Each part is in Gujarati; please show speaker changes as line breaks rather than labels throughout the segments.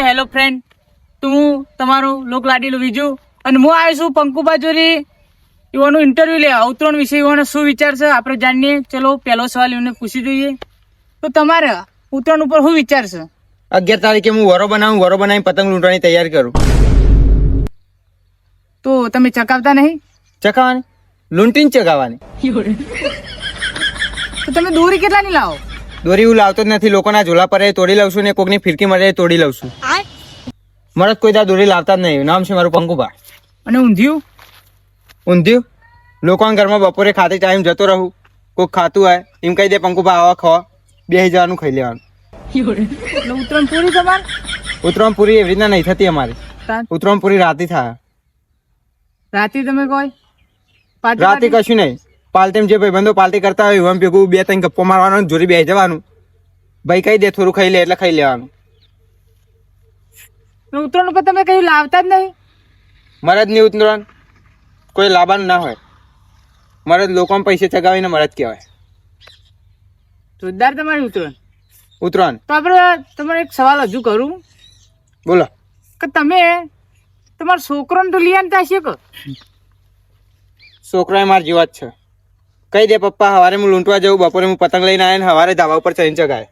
હેલો ફ્રેન્ડ, હું તમારું લોકલાડીલું વિજુ અને હું આવ્યો છું પંકુબા જોરી એવાનું ઇન્ટરવ્યુ લેવા. ઉત્તરાયણ વિશે એવાનો શું વિચાર છે આપણે જાણીએ. ચલો પહેલો સવાલ એમને પૂછી જોઈએ. તો તમારે ઉત્તરાયણ ઉપર શું વિચાર છે?
11 તારીખે હું વરો બનાવી પતંગ લૂંટવાની તૈયારી કરું.
તો તમે ચકાવતા નહીં?
ચકાવવાની લૂંટીને ચગાવવાની.
તો તમે દોરી કેટલાની લાવો?
દોરી હું લાવતો જ નથી. લોકોના ઝોલા પર તોડી લઉં છું ને કોકની ફિરકી મળે તોડી લઉં છું. મરદ કોઈ દા દોરી લાવતા જ નહીં. નામ છે મારું પંકુબા.
અને ઊંધિયું?
ઊંધિયું લોકોના ઘરમાં બપોરે ખાતે ટાઈમ જતો રહું. કોઈક ખાતું હોય એમ કહી દે પંકુબા આવા ખાવા, બેસી જવાનું ખાઈ લેવાનું.
એટલે ઉત્તરાયણ પૂરી તમારે?
ઉત્તરાયણ પૂરી એવી રીતના નહીં થતી અમારી. ઉત્તરાયણ પૂરી રાતે થાય.
રાતે તમે કોઈ
રાતે કશું નહીં. પાલટીમ જે ભાઈબંધો પાલટી કરતા હોય એમ ભેગું 2-3 ગપ્પો મારવાનો, જોરી બેસી જવાનું. ભાઈ કહી દે થોડું ખાઈ લે એટલે ખાઈ લેવાનું.
ઉત્તરાયણ ઉપર તમે કઈ લાવતા જ નહીં?
મરદ ની ઉત્તરાયણ કોઈ લાવવાનું ના હોય. મરદ લોકોને પૈસે ચગાવીને મરદ કહેવાય.
જોરદાર તમારી
ઉત્તરાયણ.
તો આપણે તમારે એક સવાલ હજુ કરું.
બોલો.
કે તમે તમારા છોકરાને તો લઈ આનતા હશે કે?
છોકરો માર જેવા જ છે. કહી દે પપ્પા સવારે હું લૂંટવા જાઉં, બપોરે હું પતંગ લઈને આવે ને સવારે ધાબા ઉપર ચડીને ચગાવે.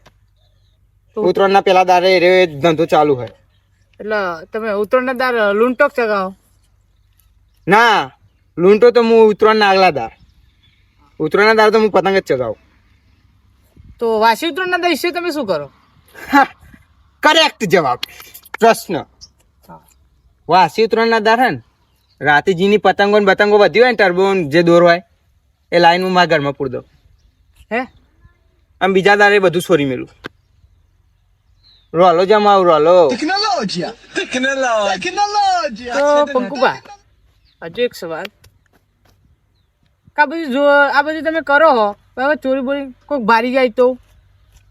ઉત્તરાયણના પેલા દારે એ ધંધો ચાલુ હોય.
એટલે તમે ઉત્તરાયણના દાર લૂંટો ચગાવો?
ના, લૂંટો તો હું ઉત્તરાયણના આગલા દાર. ઉત્તરાયણના દાર તો હું પતંગ જ ચગાવું.
તો વાસી ઉત્તરાયણના દાર વિશે તમે શું કરો?
કરેક્ટ જવાબ પ્રશ્ન. વાસી ઉત્તરાયણના દાર હે ને રાતે જીની પતંગો ને બતંગો બધી હોય ને ટર્બો જે દોર હોય એ લાઈન હું મારા ઘરમાં પૂર દઉં.
હે
આમ બીજા દારે બધું છોરી મેલું. રોલો જમાવ રોલો.
તો પંકુબા હજુ એક સવાલ. આ બધું તમે કરો હો, હવે ચોરી બોરી કોઈક ભારી જાય તો?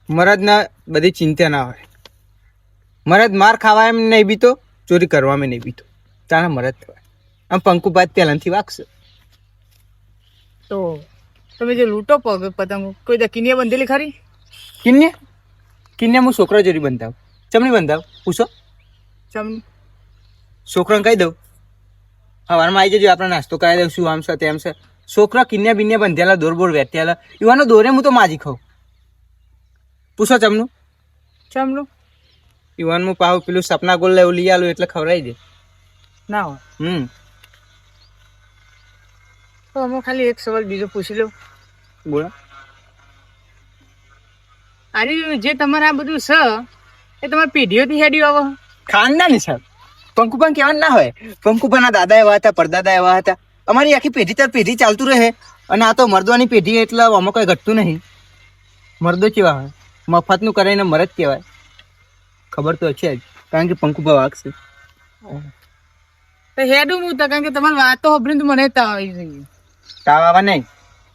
મરદ ના બધી ચિંતા ના હોય. મરદ માર ખાવા એમ નહીં બીતો, ચોરી કરવામાં નહીં બીતો. તારા મરદ થવાય. આમ પંકુબા પહેલાંથી વાગશે.
તો તમે જે લૂંટો પતંગો કોઈ દા કિનિયા બંધેલી ખરી?
કિન્યા હું છોકરા જોડી બંધાવ. ચમની બંધાવ પૂછો.
ચમની
છોકરાને કહી દઉં સવારમાં આવી જજો, આપણે નાસ્તો કરાવી દઉં. શું આમ છે તેમ છે. છોકરા કિન્યા બિન્યા બંધેલા દોર બોર વેત્યાલા એવાનો દોરે હું તો માજી ખાઉં. પૂછો ચમનું.
ચમનું
યુવાન હું પાહું પેલું સપના ગોલ લેવું લઈ આલું એટલે ખવડાવી દે.
ના હોય. તો અમે ખાલી એક સવાલ બીજો પૂછી લઉં.
બોલો.
અરે જે તમારે આ બધું છે એ તમારી પેઢીઓથી હેડ્યું આવે?
ખાનદાની છે. પંકુપા કહેવાનું ના હોય. પંકુપાના દાદા એવા હતા, પરદાદા એવા હતા. અમારી આખી પેઢી તર પેઢી ચાલતું રહે. અને આ તો મર્દોની પેઢી એટલે આમાં કોઈ ઘટતું નહીં. મર્દો કેવા હોય? મફતનું કરીને મરદ કહેવાય. ખબર તો છે જ, કારણ કે પંકુપા વાગશે.
તો હેડું હું તો, કારણ કે તમારી વાતો સાંભળીને તો મને તાવ આવી ગઈ.
તાવ આવવા નહીં.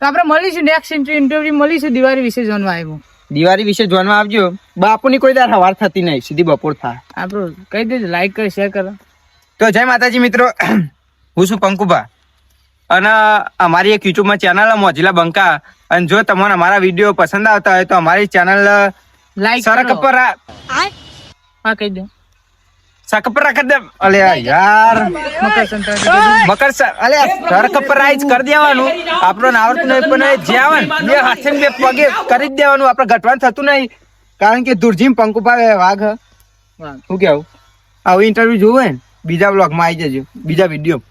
તો આપણે મળીશું નેક્સ્ટ ઇન્ટરવ્યુ મળીશું. દિવાળી વિશે જાણવા આવ્યું.
દિવાળી વિશે જાણવા આવજો. બાપુની કોઈ દાર હવાર થતી નહીં, સીધી બપોર થાય.
આપણું કહી દેજો, લાઈક કરો, શેર કરો.
તો જય માતાજી મિત્રો, હું છું પંકુબા અને અમારી એક યુટ્યુબમાં ચેનલ મોજીલા બંકા. અને જો તમને અમારા વિડીયો પસંદ આવતા હોય તો અમારી ચેનલ
લાઈક
સરક પર
હા કહી દો.
સરક પર રાખી દે. અલે યાર મકર અલે સરક પર રાઈજ કરી દેવાનું. આપણો આવડતું નહીં પણ જે આવે ને બે હાથે બે પગે કરી જ દેવાનું. આપણે ઘટવાનું થતું નહીં, કારણ કે દુર્જીમ પંકુપા વાઘ. શું કેવું? આવું ઇન્ટરવ્યુ જોવું હોય ને બીજા બ્લોગમાં આવી જજો, બીજા વિડીયો.